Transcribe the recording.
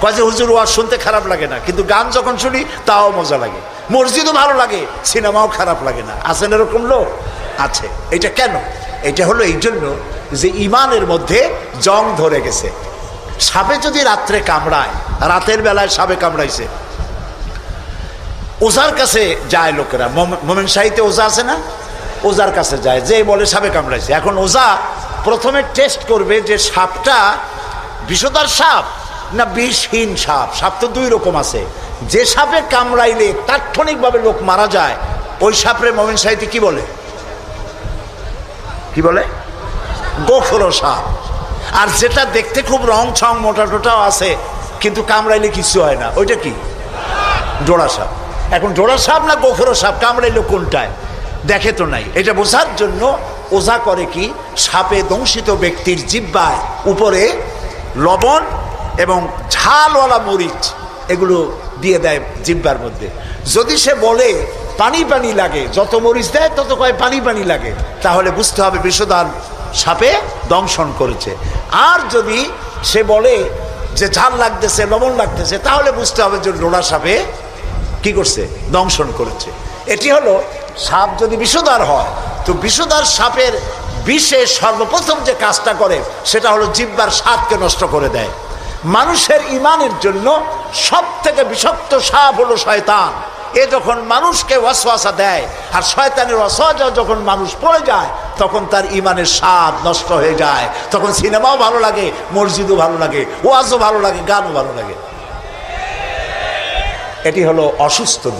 কয় যে হুজুর ওয়াজ শুনতে খারাপ লাগে না, কিন্তু গান যখন শুনি তাও মজা লাগে, মসজিদও ভালো লাগে, সিনেমাও খারাপ লাগে না। আছেন এরকম লোক? আছে। এটা কেন? এটা হলো এই জন্য যে ইমানের মধ্যে জং ধরে গেছে। সাপে যদি রাত্রে কামড়ায়, রাতের বেলায় সাপে কামড়াইছে, ওজার কাছে যায় লোকেরা, মোমেন শাহীতে ওজা আছে না, ওজার কাছে যায়, যে বলে সাপে কামড়াইছে। এখন ওজা প্রথমে টেস্ট করবে যে সাপটা বিষধর সাপ না বিষহীন সাপ। সাপ তো দুই রকম আছে। যে সাপে কামড়াইলে তাৎক্ষণিকভাবে লোক মারা যায়, ওই সাপরে মোমেন শাহীতে কি বলে? কি বলে? গোখরো সাপ। আর যেটা দেখতে খুব রং ছং মোটা টোটাও আছে কিন্তু কামড়াইলে কিছু হয় না, ওইটা কি? জোড়া সাপ। এখন জোড়া সাপ না গোখরো সাপ কামড়াইলে কোনটায় দেখে তো নাই। এটা বোঝার জন্য ওঝা করে কি, সাপে দংশিত ব্যক্তির জিহ্বায় উপরে লবণ এবং ঝালওয়ালা মরিচ এগুলো দিয়ে দেয় জিহ্বার মধ্যে। যদি সে বলে পানি পানি লাগে, যত মরিচ দেয় তত কয় পানি পানি লাগে, তাহলে বুঝতে হবে বিষধর সাপে দংশন করেছে। আর যদি সে বলে যে ঝাল লাগতেছে, লবণ লাগতেছে, তাহলে বুঝতে হবে যে জোড়া সাপে কি করছে? দংশন করেছে। এটি হলো সাপ যদি বিষধর হয়, তো বিষধর সাপের বিষে সর্বপ্রথম যে কাজটা করে সেটা হলো জিহ্বার স্বাদকে নষ্ট করে দেয়। মানুষের ইমানের জন্য সব থেকে বিষাক্ত সাপ হলো শয়তান। এ যখন মানুষকে ওয়াসওয়াসা দেয়, আর শয়তানের ওয়াসওয়াসা যখন মানুষ পড়ে যায়, তখন তার ইমানের স্বাদ নষ্ট হয়ে যায়। তখন সিনেমাও ভালো লাগে, মসজিদও ভালো লাগে, ওয়াজও ভালো লাগে, গানও ভালো লাগে। এটি হলো অসুস্থ দিক।